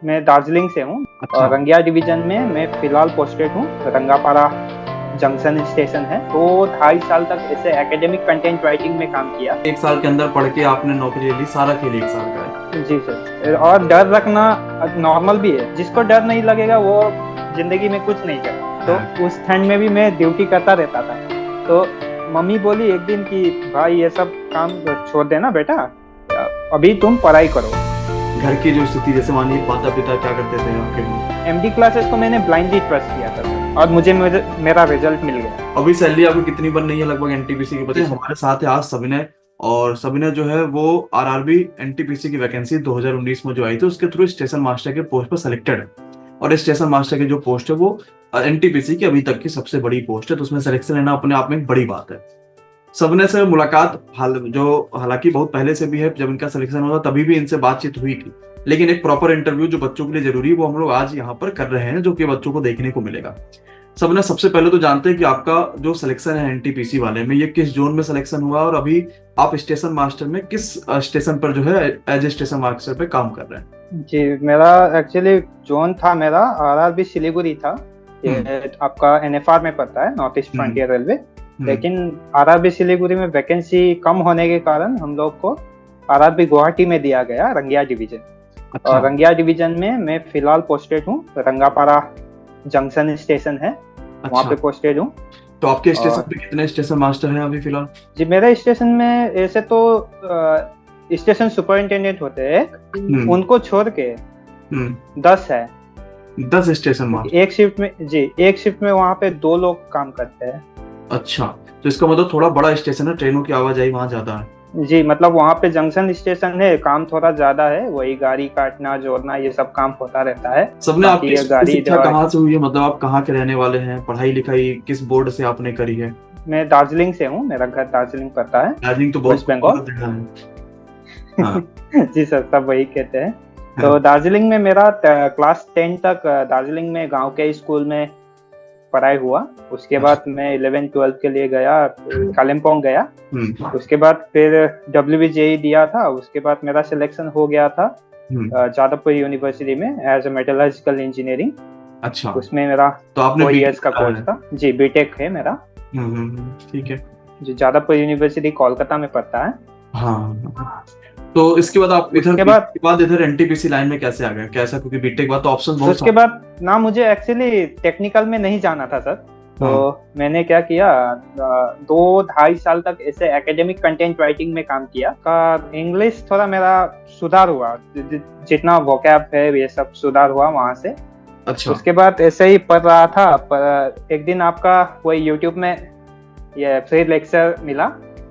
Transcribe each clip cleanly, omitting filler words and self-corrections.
मैं दार्जिलिंग से हूँ अच्छा। और रंगिया डिवीजन में मैं फिलहाल पोस्टेड हूँ। रंगापारा जंक्शन स्टेशन है। तो 2.5 साल तक ऐसे एकेडमिक कंटेंट राइटिंग में काम किया। 1 साल के अंदर पढ़ के आपने नौकरी ले ली, सारा खेल 1 साल का है। जी सर। और डर रखना नॉर्मल भी है, जिसको डर नहीं लगेगा वो जिंदगी में कुछ नहीं कर। हाँ। तो उस ठंड में भी मैं ड्यूटी करता रहता था। तो मम्मी बोली एक दिन कि भाई ये सब काम छोड़ देना बेटा, अभी तुम पढ़ाई करो। घर की जो स्थिति, जैसे मानिए माता पिता क्या करते थे आपके? एमडी क्लासेस को मैंने ब्लाइंडली ट्रस्ट किया था सर, और मेरा रिजल्ट मिल गया। अभी सैलरी आपको कितनी बन रही है लगभग एनटीपीसी के बच्चे? जी सर। हमारे साथ है आज सविनय। और सविनय जो है वो आरआरबी एनटीपीसी की वैकेंसी 2019 में जो आई थी उसके थ्रू स्टेशन मास्टर के पोस्ट पर सिलेक्टेड है। और स्टेशन मास्टर की जो पोस्ट है वो एनटीपीसी की अभी तक की सबसे बड़ी पोस्ट है, तो उसमें सिलेक्शन लेना अपने आप में एक बड़ी बात है। सविनय से मुलाकात हालांकि बहुत पहले से भी है, जब इनका सिलेक्शन हुआ तभी भी इनसे बातचीत हुई थी, लेकिन एक प्रॉपर इंटरव्यू जो बच्चों के लिए जरूरी है वो हम लोग आज यहाँ पर कर रहे हैं, जो कि बच्चों को देखने को मिलेगा। सबने सबसे पहले तो जानते हैं कि आपका जो सिलेक्शन है एनटीपीसी वाले में, ये किस जोन में सिलेक्शन हुआ और अभी आप स्टेशन मास्टर में किस स्टेशन पर जो है एज ए स्टेशन मास्टर पे काम कर रहे हैं? जी, मेरा एक्चुअली जोन था, मेरा आरआरबी सिलीगुड़ी था। ये आपका एनएफआर में पड़ता है, नॉर्थ ईस्ट फ्रंटियर रेलवे। लेकिन आरआरबी सिलीगुड़ी में वैकेंसी कम होने के कारण हम लोग को आरआरबी गुवाहाटी में दिया गया, रंगिया डिवीजन। अच्छा। और रंगिया डिवीजन में मैं फिलहाल पोस्टेड हूँ। रंगापारा जंक्शन स्टेशन है, वहाँ पे पोस्टेड हूँ। तो आपके स्टेशन पे कितने स्टेशन मास्टर हैं अभी फिलहाल? जी, मेरे स्टेशन में ऐसे तो स्टेशन सुपरिंटेंडेंट होते हैं, उनको छोड़ के 10 है। 10 स्टेशन मास्टर एक शिफ्ट में। जी, एक शिफ्ट में वहाँ पे 2 लोग काम करते हैं। अच्छा, तो इसका मतलब थोड़ा बड़ा स्टेशन है, ट्रेनों की आवाजाही वहाँ ज्यादा है। जी, मतलब वहाँ पे जंक्शन स्टेशन है, काम थोड़ा ज्यादा है, वही गाड़ी काटना जोड़ना ये सब काम होता रहता है। सबने आपकी गाड़ी शिक्षा कहाँ से हुई है, मतलब आप कहाँ के रहने वाले हैं, पढ़ाई लिखाई किस बोर्ड से आपने करी है? मैं दार्जिलिंग से हूँ, मेरा घर दार्जिलिंग पड़ता है। दार्जिलिंग तो बहुत वेस्ट बंगाल है। हाँ। जी सर, सब वही कहते हैं। तो दार्जिलिंग में मेरा क्लास 10 तक दार्जिलिंग में गांव के स्कूल में पढ़ाई हुआ। उसके बाद मैं 11-12 के लिए गया, कालिम्पोंग गया। उसके बाद फिर WBJE दिया था। उसके बाद मेरा सिलेक्शन हो गया था जादवपुर यूनिवर्सिटी में एज ए मेटलर्जिकल इंजीनियरिंग। अच्छा, उसमें मेरा तो आपने 4 इयर्स का कोर्स था। जी, बीटेक है मेरा। ठीक है। जो जादवपुर यूनिवर्सिटी कोलकाता में पड़ता है। हाँ। तो इसके बाद आप इधर एनटीपीसी लाइन में कैसे आ गए, कैसा? क्योंकि बीटेक बाद तो ऑप्शन बहुत। उसके बाद ना मुझे एक्चुअली टेक्निकल में नहीं जाना था सर। तो मैंने क्या किया, 2-2.5 साल तक ऐसे एकेडमिक कंटेंट राइटिंग में काम किया। का इंग्लिश थोड़ा मेरा सुधार हुआ, जितना वोकैब है ये सब सुधार हुआ वहां से। अच्छा। उसके बाद ऐसे ही पढ़ रहा था, पर एक दिन आपका वही यूट्यूब में ये फ्री लेक्चर मिला।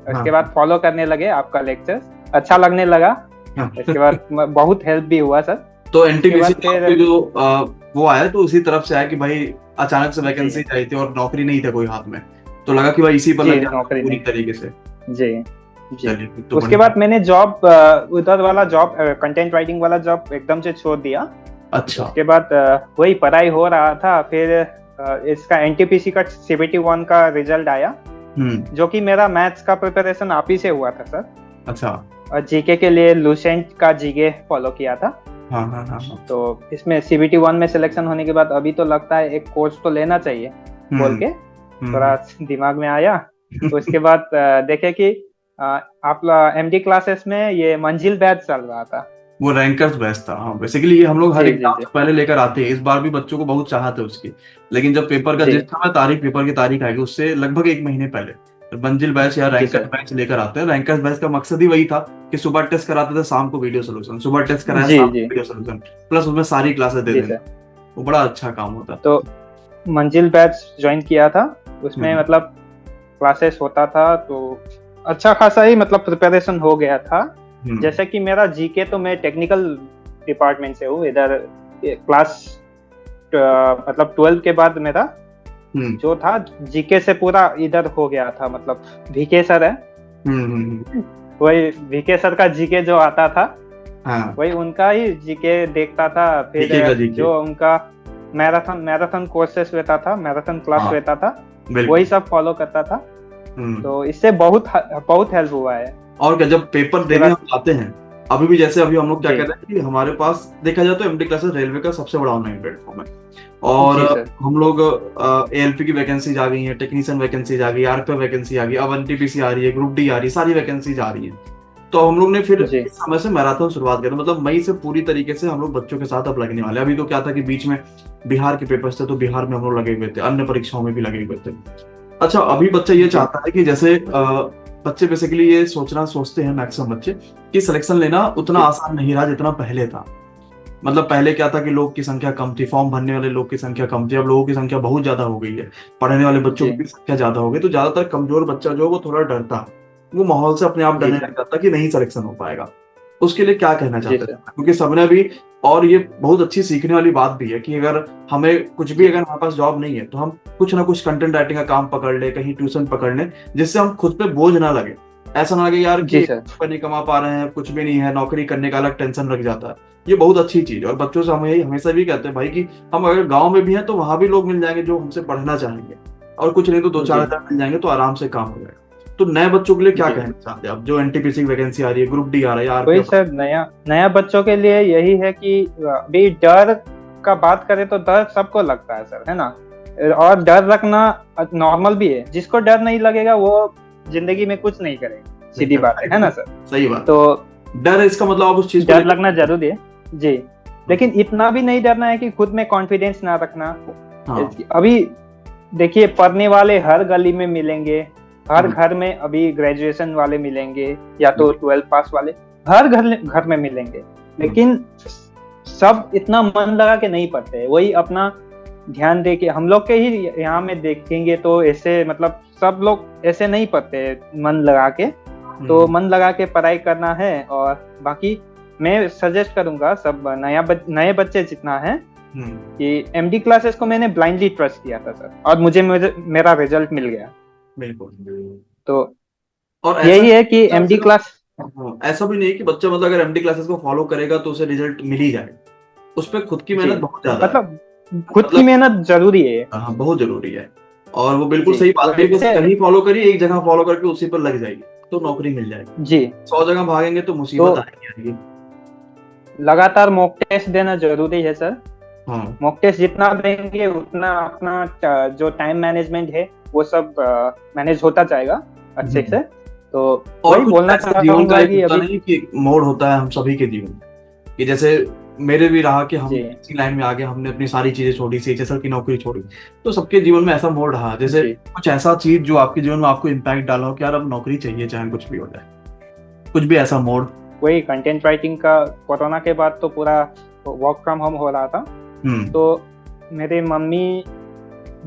उसके बाद फॉलो करने लगे आपका लेक्चर, अच्छा लगने लगा। इसके बाद बहुत हेल्प भी हुआ सर। तो एनटीपीसी जो वो आया तो उसी तरफ से आया कि भाई अचानक से वैकेंसी आई थी और नौकरी नहीं था कोई हाथ में, तो लगा कि भाई इसी पर लग जाओ पूरी तरीके से। जी जी। तो उसके बाद मैंने जॉब उधर वाला जॉब, कंटेंट राइटिंग वाला जॉब एकदम से छोड़ दिया। अच्छा। उसके बाद वही पढ़ाई हो रहा था। फिर इसका एनटीपीसी का CBT-1 का रिजल्ट आया, जो कि मेरा मैथ्स का प्रिपरेशन आप ही से हुआ था सर। अच्छा। और जीके के लिए लूसेंट का जीके फॉलो किया था। हाँ। तो इसमें CBT-1 में सिलेक्शन होने के बाद अभी तो लगता है एक कोर्स तो लेना चाहिए बोल के थोड़ा दिमाग में आया। तो उसके बाद देखे कि आप MD क्लासेस में ये मंजिल बैच चल रहा था, वो रैंकर्स बैच था। हाँ, बेसिकली ये हम लोग हर एग्जाम से पहले लेकर आते हैं। इस बार भी बच्चों को बहुत चाहत है उसकी, लेकिन जब पेपर का जिस समय पेपर की तारीख आएगी उससे लगभग 1 महीने पहले मंजिल बैच या रैंकर्स बैच लेकर आते हैं। रैंकर्स बैच का मकसद ही वही था कि सुबह टेस्ट कराते थे, शाम को वीडियो सोल्यूशन, सुबह टेस्ट कराया, शाम को वीडियो सोल्यूशन, प्लस उसमें सारी क्लासेस दे देते। वो बड़ा अच्छा काम होता। तो मंजिल बैच ज्वाइन किया था। उसमें मतलब क्लासेस होता था तो अच्छा खासा ही मतलब प्रिपरेशन हो गया था। जैसे कि मेरा जीके तो मैं टेक्निकल डिपार्टमेंट से हूँ। इधर क्लास मतलब 12 के बाद मेरा जो था जीके से पूरा इधर हो गया था। मतलब VK सर है, वही VK सर का जीके जो आता था, वही उनका ही जीके देखता था। फिर जो उनका मैराथन कोर्सेस रहता था, मैराथन क्लास रहता था, वही सब फॉलो करता था। तो इससे बहुत हेल्प हुआ है। और क्या, जब पेपर देने हम आते हैं अभी भी जैसे अभी हम लोग क्या जी कर रहे हैं कि हमारे पास देखा जाए तो एमडी क्लासेस रेलवे का सबसे बड़ा ऑनलाइन प्लेटफॉर्म है। जी और सर। हम लोग एएलपी की वैकेंसीज आ गई हैं, टेक्नीशियन वैकेंसीज आ गई, आरपीएफ वैकेंसी आ गई, अब एनटीपीसी आ रही है, ग्रुप डी आ रही है, सारी वैकेंसीज आ रही है। तो हम लोग ने फिर जी इस समय से मैराथन शुरुआत करी, मतलब मई से पूरी तरीके से हम लोग बच्चों के साथ अब लगने वाले हैं। अभी तो क्या था कि बीच में बिहार के पेपर्स थे, तो बिहार में हम लोग लगे हुए थे, अन्य परीक्षाओं में भी लगे हुए थे। अच्छा, अभी बच्चा ये जी चाहता है कि जैसे बच्चे बेसिकली ये सोचते हैं मैक्सिमम बच्चे कि सिलेक्शन लेना उतना जी आसान नहीं रहा जितना पहले था। मतलब पहले क्या था कि लोग की संख्या कम थी, फॉर्म भरने वाले लोग की संख्या कम थी, अब लोगों की संख्या बहुत ज्यादा हो गई है, पढ़ने वाले बच्चों जी की भी संख्या ज्यादा हो गई, तो ज्यादातर कमजोर बच्चा जो है वो थोड़ा डरता है, वो माहौल से अपने आप जी डरने सर। लग जाता कि नहीं सिलेक्शन हो पाएगा। उसके लिए क्या कहना जी चाहते सर। हैं, क्योंकि सबने भी, और ये बहुत अच्छी सीखने वाली बात भी है कि अगर हमें कुछ भी, जी अगर हमारे पास जॉब नहीं है तो हम कुछ ना कुछ कंटेंट राइटिंग का काम पकड़ ले, कहीं ट्यूशन पकड़ ले, जिससे हम खुद पे बोझ ना लगे। ऐसा ना लगे यार कि जी सर। रुपए नहीं कमा पा रहे हैं, कुछ भी नहीं है, नौकरी करने का अलग टेंशन लग जाता है। ये बहुत अच्छी चीज है, और बच्चों से हम यही हमेशा भी कहते हैं भाई कि हम अगर गांव में भी हैं तो वहां भी लोग मिल जाएंगे जो हमसे पढ़ना चाहेंगे, और कुछ नहीं तो दो चार जी हजार मिल जाएंगे तो आराम से काम हो जाएगा। तो नए बच्चों के लिए क्या जी कहना चाहते हैं आप, जो एनटीपीसी वैकेंसी आ रही है, ग्रुप डी आ रहा है, वही आरपीएफ? सर, नया नया बच्चों के लिए यही है कि अभी डर का बात करें तो डर सबको लगता है सर, है ना। और डर रखना नॉर्मल भी है, जिसको डर नहीं लगेगा वो जिंदगी में कुछ नहीं करेगा, सीधी बात है ना सर। सही बात। तो डर है इसका मतलब आप उस चीज को डर लगना जरूरी है जी, लेकिन इतना भी नहीं डरना है कि खुद में कॉन्फिडेंस ना रखना। हाँ। अभी देखिए, पढ़ने वाले हर गली में मिलेंगे, हर घर में अभी ग्रेजुएशन वाले मिलेंगे या तो 12th पास वाले, हर घर में मिलेंगे, लेकिन सब इतना मन लगा के नहीं पढ़ते। वही अपना ध्यान दे के, हम लोग के ही यहाँ में देखेंगे तो ऐसे मतलब सब लोग ऐसे नहीं पढ़ते मन लगा के। तो मन लगा के पढ़ाई करना है। और बाकी मैं सजेस्ट करूंगा सब नए बच्चे जितना है कि एमडी क्लासेस को मैंने ब्लाइंडली ट्रस्ट किया था सर, और मुझे मेरा रिजल्ट मिल गया। बिल्कुल। तो और यही है कि एमडी क्लास, ऐसा भी नहीं कि बच्चा मतलब अगर एमडी क्लासेस को फॉलो करेगा तो उसे रिजल्ट मिल ही जाए, उस पर खुद की मेहनत बहुत ज्यादा है। मतलब खुद की मेहनत जरूरी है। हाँ, बहुत जरूरी है। और वो बिल्कुल सही बात है, बस कहीं फॉलो करिए, एक जगह फॉलो करके उसी पर लग जाएगी तो नौकरी मिल जाएगी जी। 100 जगह भागेंगे तो मुसीबत आएगी। लगातार मॉक टेस्ट देना जरूरी है सर। हाँ। मॉक टेस्ट जितना देंगे उतना अपना जो टाइम मैनेजमेंट है वो सब मैनेज होता जाएगा अच्छे से। तो वही बोलना चाहूंगा कि अभी नहीं कि मोड़ होता है हम सभी के जीवन में, कि जैसे मेरे भी रहा कि हम इसी लाइन में आ गए, हमने अपनी सारी चीजें छोड़ी, सीएचएसएल की नौकरी छोड़ी, तो सबके जीवन में ऐसा मोड़ रहा, जैसे कुछ ऐसा चीज जो आपके जीवन में आपको इम्पैक्ट डाला हो कि यार अब नौकरी चाहिए चाहे कुछ भी हो जाए, कुछ भी ऐसा मोड़। वही कंटेंट राइटिंग का, कोरोना के बाद तो पूरा वर्क फ्रॉम होम हो रहा था, तो मेरी मम्मी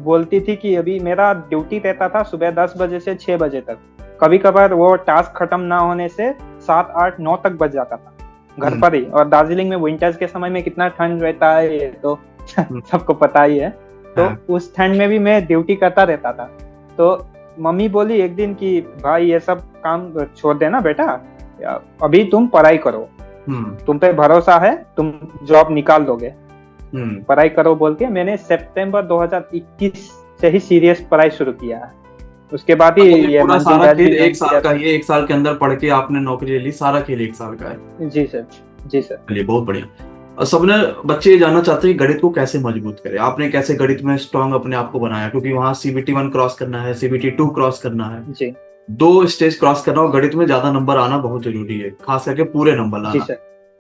बोलती थी कि अभी मेरा ड्यूटी रहता था सुबह 10 बजे से 6 बजे तक, कभी कभार वो टास्क खत्म ना होने से 7, 8, 9 तक बज जाता था घर पर ही। और दार्जिलिंग में विंटर्स के समय में कितना ठंड रहता है ये तो सबको पता ही है। तो उस ठंड में भी मैं ड्यूटी करता रहता था। तो मम्मी बोली एक दिन कि भाई ये सब काम छोड़ देना बेटा, अभी तुम पढ़ाई करो, तुम पे भरोसा है, तुम जॉब निकाल दोगे, पढ़ाई करो बोल के मैंने सितंबर 2021 से ही सीरियस पढ़ाई शुरू किया है। उसके बाद ही ये सारा खेल एक साल का, ये 1 साल के अंदर पढ़ के आपने नौकरी ले ली, सारा खेल 1 साल का है। जी सर, जी सर। चलिए बहुत बढ़िया। और सबने बच्चे ये जानना चाहते हैं गणित को कैसे मजबूत करें, आपने कैसे गणित में स्ट्रॉन्ग अपने आप को बनाया, क्योंकि वहाँ CBT 1 क्रॉस करना है, CBT 2 क्रॉस करना है जी, 2 स्टेज क्रॉस करना, और गणित में ज्यादा नंबर आना बहुत जरूरी है, खास करके पूरे नंबर लाना। जी सर।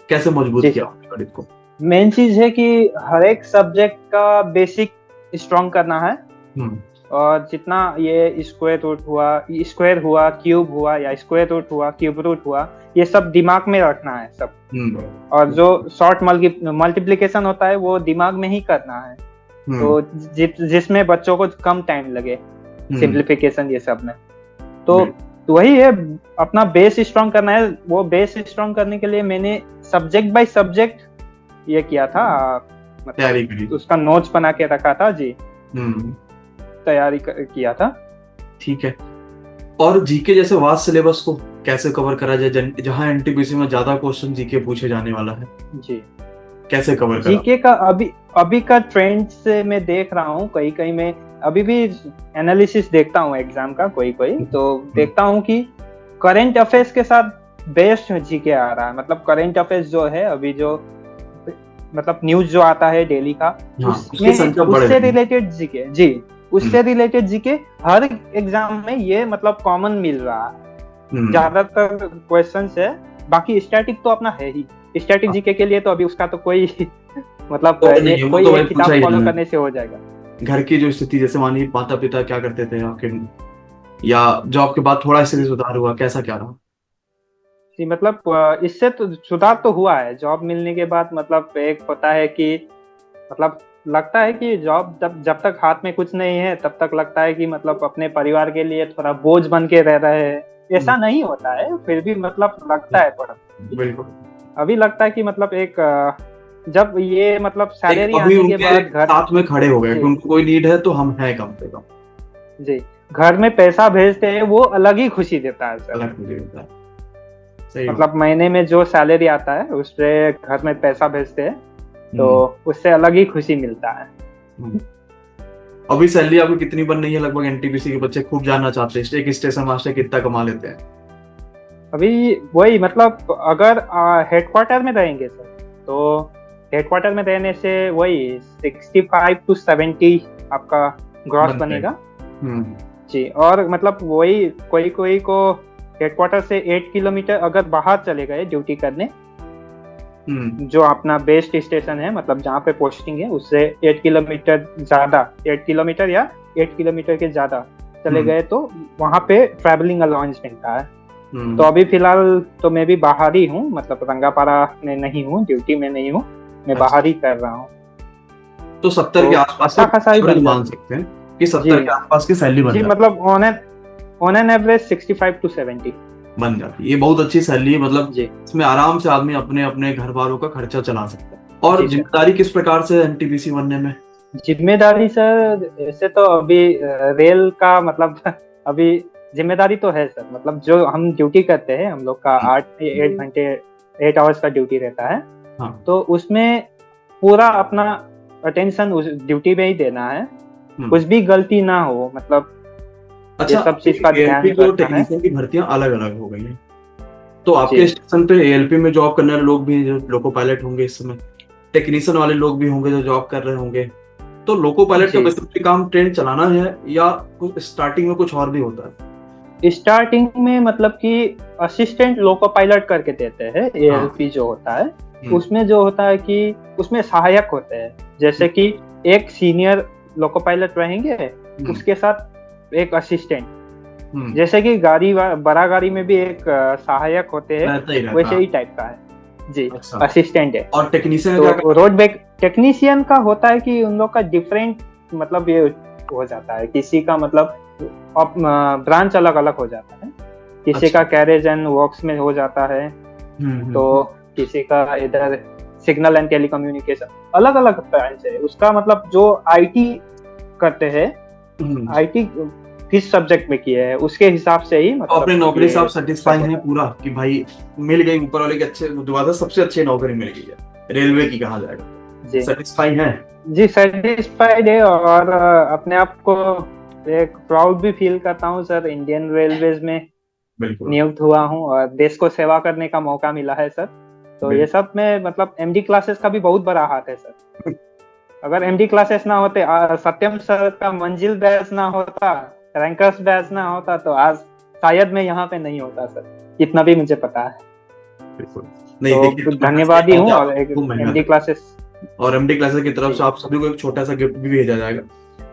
कैसे मजबूत किया गणित को? मेन चीज है कि हर एक सब्जेक्ट का बेसिक स्ट्रॉन्ग करना है, और जितना ये स्क्वायर हुआ, क्यूब हुआ, या स्क्वायर रूट हुआ, क्यूब रूट हुआ, ये सब दिमाग में रखना है सब। और जो शॉर्ट मल्टीप्लिकेशन होता है वो दिमाग में ही करना है, तो जिसमें बच्चों को कम टाइम लगे सिंप्लीफिकेशन ये सब में। तो वही है, अपना बेस स्ट्रॉन्ग करना है। वो बेस स्ट्रॉन्ग करने के लिए मैंने सब्जेक्ट बाय सब्जेक्ट ये किया था, मतलब उसका नोट्स बना के रखा था जी, तैयारी किया था। ठीक है। और जीके जैसे वास्ट सिलेबस को कैसे कवर करा जाए, जहां एनटीपीसी में ज्यादा क्वेश्चन जीके पूछे जाने वाला है जी, कैसे कवर करा? जीके का अभी का ट्रेंड से मैं देख रहा हूँ, कहीं मैं अभी भी एनालिसिस देखता हूँ एग्जाम का, कोई तो देखता हूँ कि करंट अफेयर्स के साथ बेस्ट जीके आ रहा है, मतलब करंट अफेयर्स जो है अभी जो मतलब न्यूज जो आता है डेली का, उसकी संख्या बढ़ उससे रही है। रिलेटेड जीके जी, उससे रिलेटेड जीके हर एग्जाम में ये मतलब कॉमन मिल रहा है, ज्यादातर क्वेश्चंस है। बाकी स्टैटिक तो अपना है ही, स्टैटिक जीके के लिए तो अभी उसका तो कोई मतलब तो नहीं, वो कोई तो एक भाई पूछा किताब ही फॉलो जाना। करने से हो जाएगा। घर की जो स्थिति, जैसे मानिए माता पिता क्या करते थे आपके, या जॉब के बाद थोड़ा स्थिति सुधार हुआ, कैसा क्या रहा? जी मतलब इससे तो सुधार तो हुआ है जॉब मिलने के बाद। मतलब एक होता है कि मतलब लगता है कि जॉब जब जब तक हाथ में कुछ नहीं है तब तक लगता है कि मतलब अपने परिवार के लिए थोड़ा बोझ बन के रह रहे हैं। ऐसा नहीं होता है, फिर भी मतलब लगता है थोड़ा। बिल्कुल। अभी लगता है कि मतलब एक जब ये मतलब सैलरी अभी आने के उनके बाद घर, साथ में खड़े हो गए कि जी उनको कोई नीड है तो हम हैं कम से कम। जी, घर में पैसा भेजते हैं वो अलग ही खुशी देता है सर। अलग मुझे होता है। सही बात। मतलब महीने में जो सैलरी आता है उससे घर में पैसा भेजते हैं तो उससे अलग ही खुशी मिलता है। अभी सैलरी आपको कितनी बन रही है लगभग? एनटीपीसी के बच्चे खूब जानना चाहते हैं एक स्टेशन मास्टर कितना कमा लेते हैं। अभी वही मतलब अगर हेडक्वार्टर में रहेंगे सर तो हेडक्वार्टर में रहने से वही 65 to 70 आपका ग्रॉस बनेगा जी। और मतलब वही कोई कोई को हेडक्वार्टर से 8 किलोमीटर अगर बाहर चले गए ड्यूटी करने, जो अपना बेस्ट स्टेशन है मतलब जहाँ पे पोस्टिंग है उससे 8 किलोमीटर ज्यादा, 8 किलोमीटर या 8 किलोमीटर के ज्यादा चले गए तो वहाँ पे ट्रैवलिंग अलाउंस मिलता है। तो अभी फिलहाल तो मैं भी बाहर ही हूँ, मतलब रंगापारा में नहीं हूँ, ड्यूटी में नहीं हूँ, मैं बाहर ही कर रहा हूँ। तो 70 के आसपास अच्छा खासा ही बन मान सकते हैं कि 70 के आसपास की सैलरी बन जी, जाती है। मतलब ऑन एन एवरेज 65 to 70 बन जाती है। ये बहुत अच्छी सैलरी है, मतलब इसमें आराम से आदमी अपने अपने घर वालों का खर्चा चला सकता है। और जिम्मेदारी किस प्रकार से एनटीपीसी बनने में? जिम्मेदारी सर ऐसे तो अभी रेल का मतलब अभी जिम्मेदारी तो है सर, मतलब जो हम ड्यूटी करते हैं हम लोग का 8 आवर्स का ड्यूटी रहता है। तो उसमें पूरा अपना अटेंशन उस ड्यूटी में ही देना है, कुछ भी गलती ना हो, मतलब अच्छा, ये सब चीज का ध्यान जो रखना है। टेक्नीशियन की भर्तियां अलग अलग हो गई हैं, तो आपके स्टेशन पे एएलपी में जॉब करने वाले लोग भी, जो लोको पायलट होंगे इस समय, टेक्नीशियन वाले लोग भी होंगे जो जॉब कर रहे होंगे, तो लोको पायलट का बेसिकली काम ट्रेन चलाना है या कुछ स्टार्टिंग में कुछ और भी होता है? स्टार्टिंग में मतलब कि असिस्टेंट लोको पायलट करके देते हैं, एएलपी जो होता है उसमें जो होता है कि उसमें सहायक होते हैं, जैसे कि एक सीनियर लोको पायलट रहेंगे उसके साथ एक असिस्टेंट, जैसे कि बड़ा गाड़ी में भी एक सहायक होते हैं वैसे ही टाइप का है जी। असिस्टेंट है। और टेक्नीशियन तो रोड बैक टेक्नीशियन का होता है कि उन लोग का डिफरेंट मतलब ये हो जाता है, किसी का मतलब ब्रांच अलग अलग हो जाता है, किसी का कैरेज एंड वर्क्स में हो जाता है, तो किसी का इधर सिग्नल एंड टेलीकम्युनिकेशन, अलग अलग ब्रांच है उसका। मतलब जो आईटी करते हैं, आईटी किस सब्जेक्ट में किए हैं उसके हिसाब से ही मतलब अपने नौकरी से आप सेटिस्फाई हैं पूरा कि भाई मिल गई ऊपर वाले के अच्छे दुआ सबसे अच्छी नौकरी मिल गई है, रेलवे की कहा जाएगा जी, सेटिस्फाई है जी, सेटिस्फाइड है। और अपने आप को एक प्राउड भी फील करता हूँ सर, इंडियन रेलवेज में नियुक्त हुआ हूँ और देश को सेवा करने का मौका मिला है सर। तो ये सब में मतलब एमडी क्लासेस का भी बहुत बड़ा हाथ है सर। अगर एमडी क्लासेस ना होते, सत्यम सर का मंजिल बैच ना होता, रैंकर्स बैच ना होता तो आज शायद मैं यहाँ पे नहीं होता सर, इतना भी मुझे पता है। तो धन्यवाद ही हूँ। और एमडी क्लासेस की तरफ से आप सभी को एक छोटा सा गिफ्ट भी भेजा जाएगा।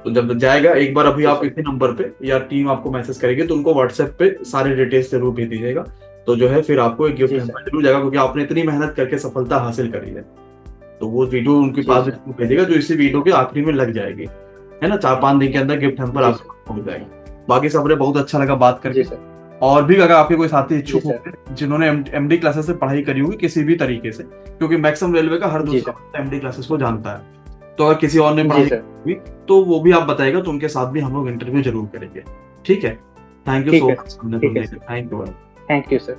तो जब जाएगा एक बार अभी आप इसी नंबर पे या टीम आपको मैसेज करेगी तो उनको व्हाट्सएप पे सारे डिटेल्स जरूर भेज दीजिएगा, तो जो है फिर आपको एक गिफ्ट जरूर जाएगा, क्योंकि आपने इतनी मेहनत करके सफलता हासिल करी है। तो वो वीडियो उनके पास भेजेगा जो इसी वीडियो के आखिरी में लग जाएगी, है ना। 4-5 दिन के अंदर गिफ्ट हैम्पर आपको पहुंच जाएगा। बाकी सबने बहुत अच्छा लगा बात करके। और भी अगर आपके कोई साथी इच्छुक होंगे जिन्होंने एमडी क्लासेस से पढ़ाई करी होगी किसी भी तरीके से, क्योंकि मैक्सिमम रेलवे का हर दूसरा एमडी क्लासेस को जानता है, तो अगर किसी और ने पढ़ाई की तो वो भी आप बताएगा, तो उनके साथ भी हम लोग इंटरव्यू जरूर करेंगे। ठीक है, thank you so much. Thank you sir.